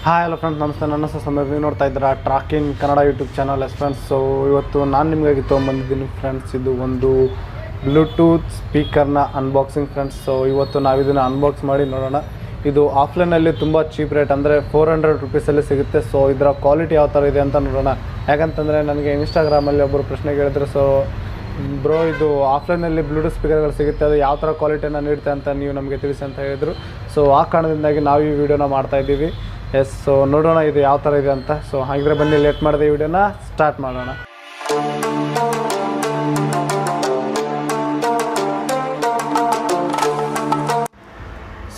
Hi hello friends, ನಮಸ್ತೆ. ನನ್ನ ಹೆಸರು ಸಮೀರ್. ನೀವು ನೋಡ್ತಾ ಇದ್ದೀರಾ tracking Kannada YouTube channel. Friends, so ಇವತ್ತು ನಾನು ನಿಮಗಾಗಿ ತೊಗೊಂಬಂದಿದ್ದೀನಿ ಫ್ರೆಂಡ್ಸ್. ಇದು ಒಂದು ಬ್ಲೂಟೂತ್ ಸ್ಪೀಕರ್ನ ಅನ್ಬಾಕ್ಸಿಂಗ್ ಫ್ರೆಂಡ್ಸ್. ಸೊ ಇವತ್ತು ನಾವು ಇದನ್ನು ಅನ್ಬಾಕ್ಸ್ ಮಾಡಿ ನೋಡೋಣ. ಇದು ಆಫ್ಲೈನಲ್ಲಿ ತುಂಬ ಚೀಪ್ ರೇಟ್, ಅಂದರೆ 400 ರುಪೀಸಲ್ಲಿ ಸಿಗುತ್ತೆ. ಸೊ ಇದರ ಕ್ವಾಲಿಟಿ ಯಾವ ಥರ ಇದೆ ಅಂತ ನೋಡೋಣ. ಯಾಕಂತಂದರೆ ನನಗೆ ಇನ್ಸ್ಟಾಗ್ರಾಮಲ್ಲಿ ಒಬ್ಬರು ಪ್ರಶ್ನೆ ಕೇಳಿದ್ರು, ಸೊ ಬ್ರೋ ಇದು ಆಫ್ಲೈನಲ್ಲಿ ಬ್ಲೂಟೂತ್ ಸ್ಪೀಕರ್ಗಳು ಸಿಗುತ್ತೆ, ಅದು ಯಾವ ಥರ ಕ್ವಾಲಿಟಿಯನ್ನು ನೀಡುತ್ತೆ ಅಂತ ನೀವು ನಮಗೆ ತಿಳಿಸಿ ಅಂತ ಹೇಳಿದರು. ಸೊ ಆ ಕಾರಣದಿಂದಾಗಿ ನಾವು ಈ ವಿಡಿಯೋನ ಮಾಡ್ತಾಯಿದ್ದೀವಿ. ಎಸ್, ಸೊ ನೋಡೋಣ ಇದು ಯಾವ ಥರ ಇದೆ ಅಂತ. ಸೊ ಹಾಗಿದ್ರೆ ಬನ್ನಿ, ಲೇಟ್ ಮಾಡಿದೆ ಈ ವಿಡಿಯೋನ ಸ್ಟಾರ್ಟ್ ಮಾಡೋಣ.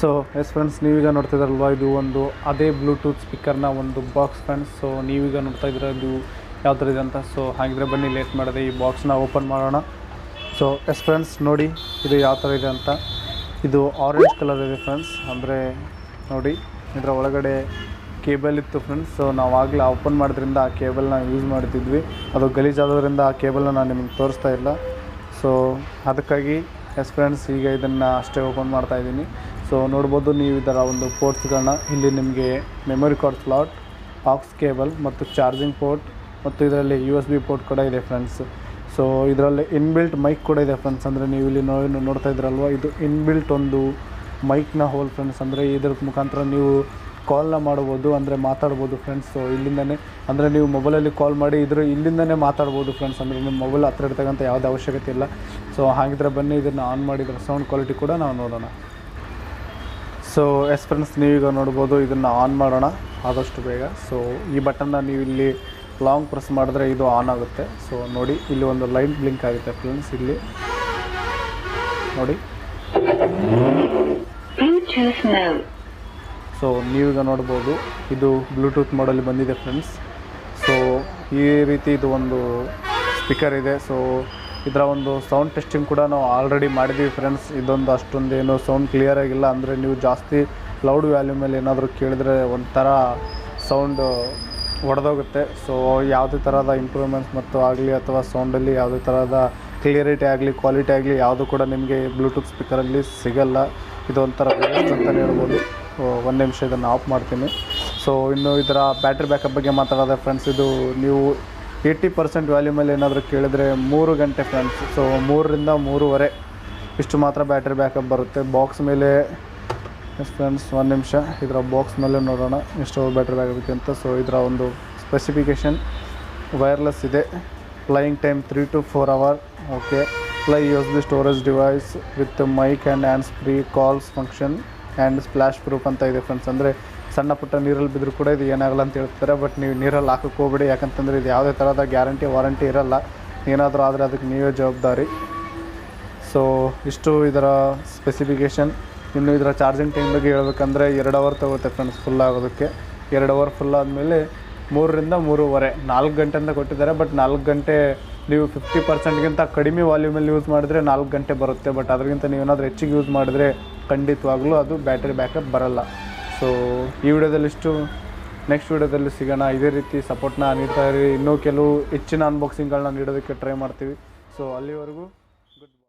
ಸೊ ಎಸ್ ಫ್ರೆಂಡ್ಸ್, ನೀವೀಗ ನೋಡ್ತಿದ್ರಲ್ವ, ಇದು ಒಂದು ಅದೇ ಬ್ಲೂಟೂತ್ ಸ್ಪೀಕರ್ನ ಒಂದು ಬಾಕ್ಸ್ ಫ್ರೆಂಡ್ಸ್. ಸೊ ನೀವೀಗ ನೋಡ್ತಾ ಇದ್ದೀರ ಇದು ಯಾವ ಥರ ಇದೆ ಅಂತ. ಸೊ ಹಾಗಿದ್ರೆ ಬನ್ನಿ, ಲೇಟ್ ಮಾಡಿದೆ ಈ ಬಾಕ್ಸ್ನ ಓಪನ್ ಮಾಡೋಣ. ಸೊ ಎಸ್ ಫ್ರೆಂಡ್ಸ್, ನೋಡಿ ಇದು ಯಾವ ಥರ ಇದೆ ಅಂತ. ಇದು ಆರೆಂಜ್ ಕಲರ್ ಇದೆ ಫ್ರೆಂಡ್ಸ್. ಅಂದರೆ ನೋಡಿ, ಇದರ ಒಳಗಡೆ ಕೇಬಲ್ ಇತ್ತು ಫ್ರೆಂಡ್ಸ್. ಸೊ ನಾವು ಆಗಲೇ ಓಪನ್ ಮಾಡೋದ್ರಿಂದ ಆ ಕೇಬಲ್ನ ಯೂಸ್ ಮಾಡ್ತಿದ್ವಿ. ಅದು ಗಲೀಜಾಗೋದ್ರಿಂದ ಆ ಕೇಬಲ್ನ ನಾನು ನಿಮಗೆ ತೋರಿಸ್ತಾ ಇಲ್ಲ. ಸೊ ಅದಕ್ಕಾಗಿ ಎಸ್ ಫ್ರೆಂಡ್ಸ್, ಈಗ ಇದನ್ನು ಅಷ್ಟೇ ಓಪನ್ ಮಾಡ್ತಾಯಿದ್ದೀನಿ. ಸೊ ನೋಡ್ಬೋದು ನೀವು ಇದರ ಒಂದು ಪೋರ್ಟ್ಸ್ಗಳನ್ನ. ಇಲ್ಲಿ ನಿಮಗೆ memory card slot, axe cable ಮತ್ತು ಚಾರ್ಜಿಂಗ್ ಪೋರ್ಟ್ ಮತ್ತು ಇದರಲ್ಲಿ USB ಪೋರ್ಟ್ ಕೂಡ ಇದೆ ಫ್ರೆಂಡ್ಸ್. ಸೊ ಇದರಲ್ಲಿ ಇನ್ಬಿಲ್ಟ್ ಮೈಕ್ ಕೂಡ ಇದೆ ಫ್ರೆಂಡ್ಸ್. ಅಂದರೆ ನೀವು ಇಲ್ಲಿ ನೋಡ್ತಾ ಇದ್ರಲ್ವ, ಇದು ಇನ್ಬಿಲ್ಟ್ ಒಂದು ಮೈಕ್ನ ಹೋಲ್ ಫ್ರೆಂಡ್ಸ್. ಅಂದರೆ ಇದರ ಮುಖಾಂತರ ನೀವು ಕಾಲ್ನ ಮಾಡ್ಬೋದು, ಅಂದರೆ ಮಾತಾಡ್ಬೋದು ಫ್ರೆಂಡ್ಸ್. ಸೊ ಇಲ್ಲಿಂದನೇ, ಅಂದರೆ ನೀವು ಮೊಬೈಲಲ್ಲಿ ಕಾಲ್ ಮಾಡಿ ಇಲ್ಲಿಂದನೇ ಮಾತಾಡ್ಬೋದು ಫ್ರೆಂಡ್ಸ್. ಅಂದರೆ ನಿಮ್ಮ ಮೊಬೈಲ್ ಹತ್ರ ಇರ್ತಕ್ಕಂಥ ಯಾವುದೇ ಅವಶ್ಯಕತೆ ಇಲ್ಲ. ಸೊ ಹಾಗಿದ್ರೆ ಬನ್ನಿ, ಇದನ್ನು ಆನ್ ಮಾಡಿದ್ರೆ ಸೌಂಡ್ ಕ್ವಾಲಿಟಿ ಕೂಡ ನಾವು ನೋಡೋಣ. ಸೊ ಎಸ್ ಫ್ರೆಂಡ್ಸ್, ನೀವೀಗ ನೋಡ್ಬೋದು, ಇದನ್ನು ಆನ್ ಮಾಡೋಣ ಆದಷ್ಟು ಬೇಗ. ಸೊ ಈ ಬಟನ್ನ ನೀವು ಇಲ್ಲಿ ಲಾಂಗ್ ಪ್ರೆಸ್ ಮಾಡಿದ್ರೆ ಇದು ಆನ್ ಆಗುತ್ತೆ. ಸೊ ನೋಡಿ, ಇಲ್ಲಿ ಒಂದು ಲೈಟ್ ಬ್ಲಿಂಕ್ ಆಗುತ್ತೆ ಫ್ರೆಂಡ್ಸ್. ಇಲ್ಲಿ ನೋಡಿ, ಸೊ ನೀವೀಗ ನೋಡ್ಬೋದು, ಇದು ಬ್ಲೂಟೂತ್ ಮೋಡಲ್ಲಿ ಬಂದಿದೆ ಫ್ರೆಂಡ್ಸ್. ಸೊ ಈ ರೀತಿ ಇದು ಒಂದು ಸ್ಪೀಕರ್ ಇದೆ. ಸೊ ಇದರ ಒಂದು ಸೌಂಡ್ ಟೆಸ್ಟಿಂಗ್ ಕೂಡ ನಾವು ಆಲ್ರೆಡಿ ಮಾಡಿದ್ದೀವಿ ಫ್ರೆಂಡ್ಸ್. ಇದೊಂದು ಅಷ್ಟೊಂದೇನು ಸೌಂಡ್ ಕ್ಲಿಯರ್ ಆಗಿಲ್ಲ. ಅಂದರೆ ನೀವು ಜಾಸ್ತಿ ಲೌಡ್ ವ್ಯಾಲ್ಯೂಮಲ್ಲಿ ಏನಾದರೂ ಕೇಳಿದರೆ ಒಂಥರ ಸೌಂಡ್ ಒಡೆದೋಗುತ್ತೆ. ಸೊ ಯಾವುದೇ ಥರದ ಇಂಪ್ರೂವ್ಮೆಂಟ್ಸ್ ಮತ್ತು ಆಗಲಿ ಅಥವಾ ಸೌಂಡಲ್ಲಿ ಯಾವುದೇ ಥರದ ಕ್ಲಿಯರಿಟಿ ಆಗಲಿ ಕ್ವಾಲಿಟಿ ಆಗಲಿ ಯಾವುದು ಕೂಡ ನಿಮಗೆ ಬ್ಲೂಟೂತ್ ಸ್ಪೀಕರಲ್ಲಿ ಸಿಗಲ್ಲ. ಇದೊಂಥರ ವೇಸ್ಟ್ ಅಂತಲೇ ಹೇಳ್ಬೋದು. ಒಂದು ನಿಮಿಷ ಇದನ್ನು ಆಫ್ ಮಾಡ್ತೀನಿ. ಸೊ ಇನ್ನು ಇದರ ಬ್ಯಾಟ್ರಿ ಬ್ಯಾಕಪ್ ಬಗ್ಗೆ ಮಾತಾಡೋದೆ ಫ್ರೆಂಡ್ಸ್. ಇದು ನೀವು 80% ವ್ಯಾಲ್ಯೂಮಲ್ಲಿ ಏನಾದರೂ ಕೇಳಿದರೆ 3 ಗಂಟೆ ಫ್ರೆಂಡ್ಸ್. ಸೊ 3ರಿಂದ 3:30 ಇಷ್ಟು ಮಾತ್ರ ಬ್ಯಾಟ್ರಿ ಬ್ಯಾಕಪ್ ಬರುತ್ತೆ. ಬಾಕ್ಸ್ ಮೇಲೆ ಎಸ್ ಫ್ರೆಂಡ್ಸ್, ಒಂದು ನಿಮಿಷ ಇದರ ಬಾಕ್ಸ್ ಮೇಲೆ ನೋಡೋಣ ಎಷ್ಟು ಬ್ಯಾಟ್ರಿ ಬ್ಯಾಕಪ್ ಅಂತ. ಸೊ ಇದರ ಒಂದು ಸ್ಪೆಸಿಫಿಕೇಷನ್ ವೈರ್ಲೆಸ್ ಇದೆ. Flying time 3 to 4 hours. Okay. Fly USB storage device with mic and hands free calls function and splash proof ಅಂತ ಇದೆ ಫ್ರೆಂಡ್ಸ್. ಅಂದರೆ ಸಣ್ಣ ಪುಟ್ಟ ನೀರಲ್ಲಿ ಬಿದ್ದರೂ ಕೂಡ ಇದು ಏನಾಗಲ್ಲ ಅಂತ ಹೇಳ್ತಾರೆ. ಬಟ್ ನೀವು ನೀರಲ್ಲಿ ಹಾಕಕ್ಕೆ ಹೋಗ್ಬೇಡಿ, ಯಾಕಂತಂದರೆ ಇದು ಯಾವುದೇ ಥರದ ಗ್ಯಾರಂಟಿ ವಾರಂಟಿ ಇರಲ್ಲ. ಏನಾದರೂ ಆದರೆ ಅದಕ್ಕೆ ನೀವೇ ಜವಾಬ್ದಾರಿ. ಸೊ ಇಷ್ಟು ಇದರ ಸ್ಪೆಸಿಫಿಕೇಷನ್. ಇನ್ನು ಇದರ ಚಾರ್ಜಿಂಗ್ ಟೈಮ್ ಬಗ್ಗೆ ಹೇಳ್ಬೇಕಂದ್ರೆ 2 ಅವರ್ ತೊಗುತ್ತೆ ಫ್ರೆಂಡ್ಸ್ ಫುಲ್ ಆಗೋದಕ್ಕೆ. 2 ಅವರ್ ಫುಲ್ ಆದಮೇಲೆ 3ರಿಂದ 3:30 4 ಗಂಟೆ ಅಂತ ಕೊಟ್ಟಿದ್ದಾರೆ. ಬಟ್ 4 ಗಂಟೆ ನೀವು 50%ಗಿಂತ ಕಡಿಮೆ ವಾಲ್ಯೂಮಲ್ಲಿ ಯೂಸ್ ಮಾಡಿದರೆ 4 ಗಂಟೆ ಬರುತ್ತೆ. ಬಟ್ ಅದಕ್ಕಿಂತ ನೀವೇನಾದರೂ ಹೆಚ್ಚಿಗೆ ಯೂಸ್ ಮಾಡಿದರೆ ಖಂಡಿತವಾಗ್ಲೂ ಅದು ಬ್ಯಾಟ್ರಿ ಬ್ಯಾಕಪ್ ಬರಲ್ಲ. ಸೊ ಈ ವಿಡಿಯೋದಲ್ಲಿಷ್ಟು. ನೆಕ್ಸ್ಟ್ ವಿಡಿಯೋದಲ್ಲಿ ಸಿಗೋಣ. ಇದೇ ರೀತಿ ಸಪೋರ್ಟ್ನ ನೀಡ್ತಾ ಇರಿ. ಇನ್ನೂ ಕೆಲವು ಹೆಚ್ಚಿನ ಅನ್ಬಾಕ್ಸಿಂಗ್ಗಳನ್ನ ನೀಡೋದಕ್ಕೆ ಟ್ರೈ ಮಾಡ್ತೀವಿ. ಸೊ ಅಲ್ಲಿವರೆಗೂ